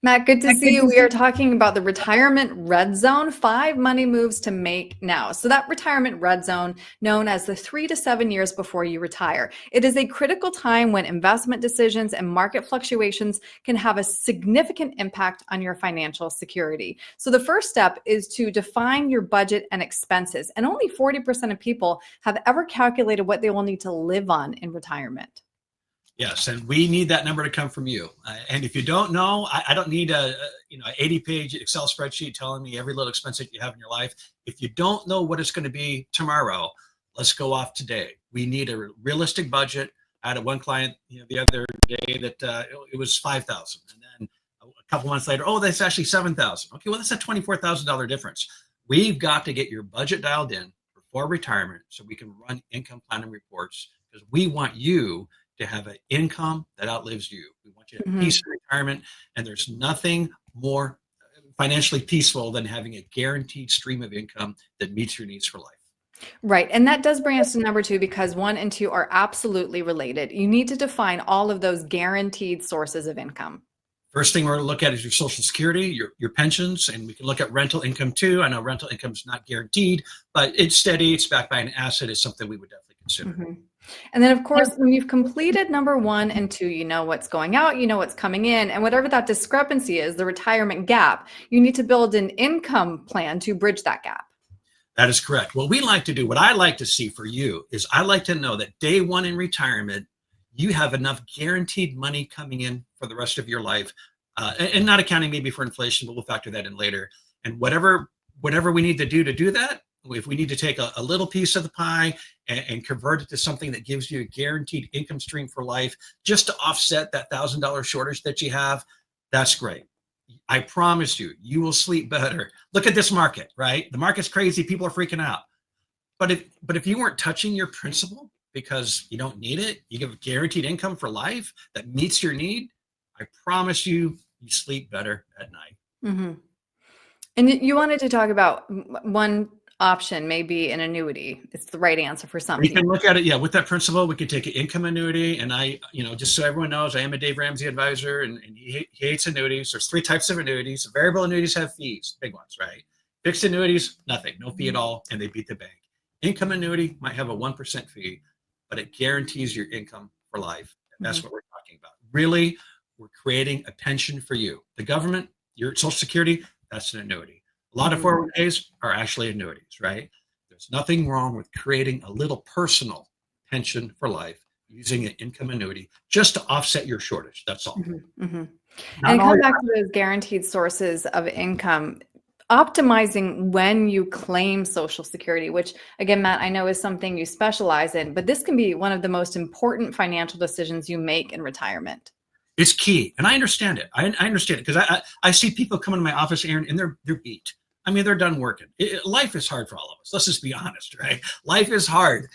Matt, good to see you. We are talking about the retirement red zone, 5 money moves to make now. So that retirement red zone, known as the 3 to 7 years before you retire. It is a critical time when investment decisions and market fluctuations can have a significant impact on your financial security. So the first step is to define your budget and expenses. And only 40% of people have ever calculated what they will need to live on in retirement. Yes, and we need that number to come from you. And if you don't know, I don't need a 80-page Excel spreadsheet telling me every little expense that you have in your life. If you don't know what it's going to be tomorrow, let's go off today. We need a realistic budget. I had one client the other day that it was $5,000, and then a couple months later, oh, that's actually $7,000. Okay, well, that's a $24,000 difference. We've got to get your budget dialed in before retirement so we can run income planning reports, because we want you to have an income that outlives you. We want you to have peace in retirement, and there's nothing more financially peaceful than having a guaranteed stream of income that meets your needs for life. Right. And that does bring us to number 2, because 1 and 2 are absolutely related. You need to define all of those guaranteed sources of income. First thing we're going to look at is your Social Security, your pensions, and we can look at rental income too. I know rental income is not guaranteed, but it's steady, it's backed by an asset, is something we would definitely consider. And then, of course, when you've completed number 1 and 2, you know what's going out, you know what's coming in, and whatever that discrepancy is, the retirement gap, you need to build an income plan to bridge that gap. That is correct. What we like to do, what I like to see for you, is I like to know that day 1 in retirement, you have enough guaranteed money coming in for the rest of your life, and not accounting maybe for inflation, but we'll factor that in later. And whatever we need to do that, if we need to take a little piece of the pie and convert it to something that gives you a guaranteed income stream for life, just to offset that $1,000 shortage that you have, that's great. I promise you, you will sleep better. Look at this market, right? The market's crazy. People are freaking out. But if you weren't touching your principal because you don't need it, you give a guaranteed income for life that meets your need, I promise you, you sleep better at night. And you wanted to talk about one option, maybe an annuity. It's the right answer for some people. We can look at it, with that principle. We can take an income annuity, and I, just so everyone knows, I am a Dave Ramsey advisor, and he hates annuities. There's 3 types of annuities. Variable annuities have fees, big ones, right? Fixed annuities, nothing, no fee at all, and they beat the bank. Income annuity might have a 1% fee, but it guarantees your income for life. And that's what we're talking about. Really, we're creating a pension for you. The government, your Social Security, that's an annuity. A lot of 401ks are actually annuities, right? There's nothing wrong with creating a little personal pension for life using an income annuity just to offset your shortage. That's all. And come back to those guaranteed sources of income, optimizing when you claim Social Security, which again, Matt, I know is something you specialize in, but this can be one of the most important financial decisions you make in retirement. It's key. And I understand it. I understand it because I see people come into my office, Aaron, and they're beat. I mean, they're done working. Life is hard for all of us. Let's just be honest, right? Life is hard,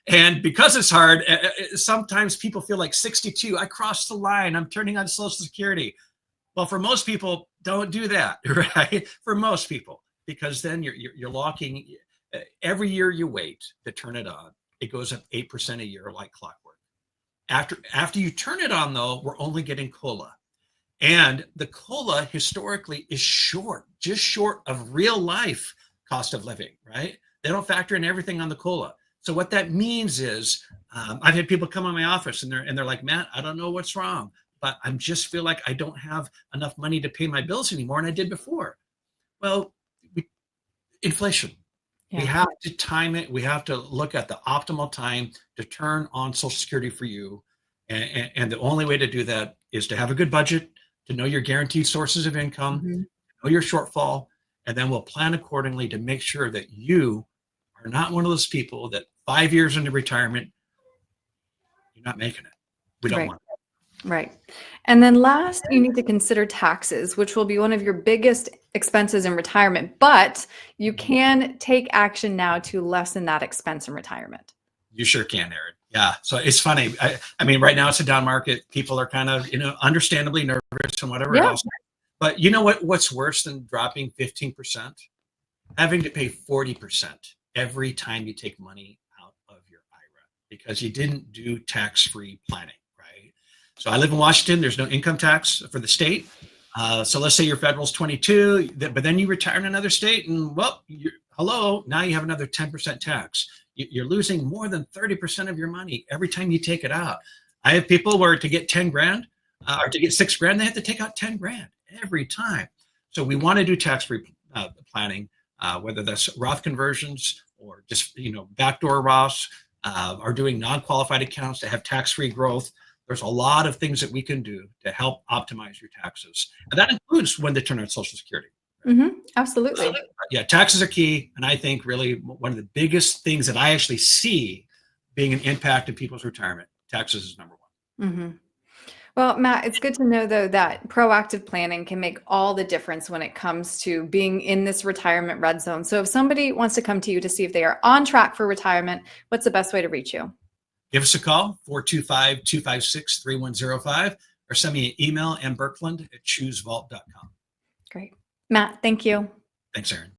and because it's hard, sometimes people feel like 62, I crossed the line, I'm turning on Social Security. Well, for most people, don't do that, right? For most people, because then you're locking, every year you wait to turn it on, it goes up 8% a year like clockwork. After you turn it on, though, we're only getting COLA. And the COLA historically is just short of real life cost of living, right? They don't factor in everything on the COLA. So what that means is I've had people come in my office and they're like, Matt, I don't know what's wrong, but I just feel like I don't have enough money to pay my bills anymore than I did before. Well, inflation. Yeah. We have to time it. We have to look at the optimal time to turn on Social Security for you. And the only way to do that is to have a good budget, to know your guaranteed sources of income, know your shortfall, and then we'll plan accordingly to make sure that you are not one of those people that 5 years into retirement, you're not making it. We don't want it. Right. And then last, you need to consider taxes, which will be one of your biggest expenses in retirement, but you can take action now to lessen that expense in retirement. You sure can, Aaron. Yeah. So it's funny. I mean, right now it's a down market. People are kind of, understandably nervous and whatever else. But you know what's worse than dropping 15%? Having to pay 40% every time you take money out of your IRA because you didn't do tax-free planning, right? So I live in Washington. There's no income tax for the state. So let's say your federal's 22, but then you retire in another state and hello, now you have another 10% tax. You're losing more than 30% of your money every time you take it out. I have people where to get 10 grand or to get 6 grand, they have to take out 10 grand every time. So we want to do tax-free planning, whether that's Roth conversions or just, backdoor Roths, or doing non-qualified accounts to have tax-free growth. There's a lot of things that we can do to help optimize your taxes. And that includes when they turn on Social Security. Absolutely. So, yeah, taxes are key. And I think really one of the biggest things that I actually see being an impact in people's retirement, taxes is number one. Well, Matt, it's good to know, though, that proactive planning can make all the difference when it comes to being in this retirement red zone. So if somebody wants to come to you to see if they are on track for retirement, what's the best way to reach you? Give us a call, 425-256-3105, or send me an email, mberkland@choosevault.com. Great. Matt, thank you. Thanks, Erin.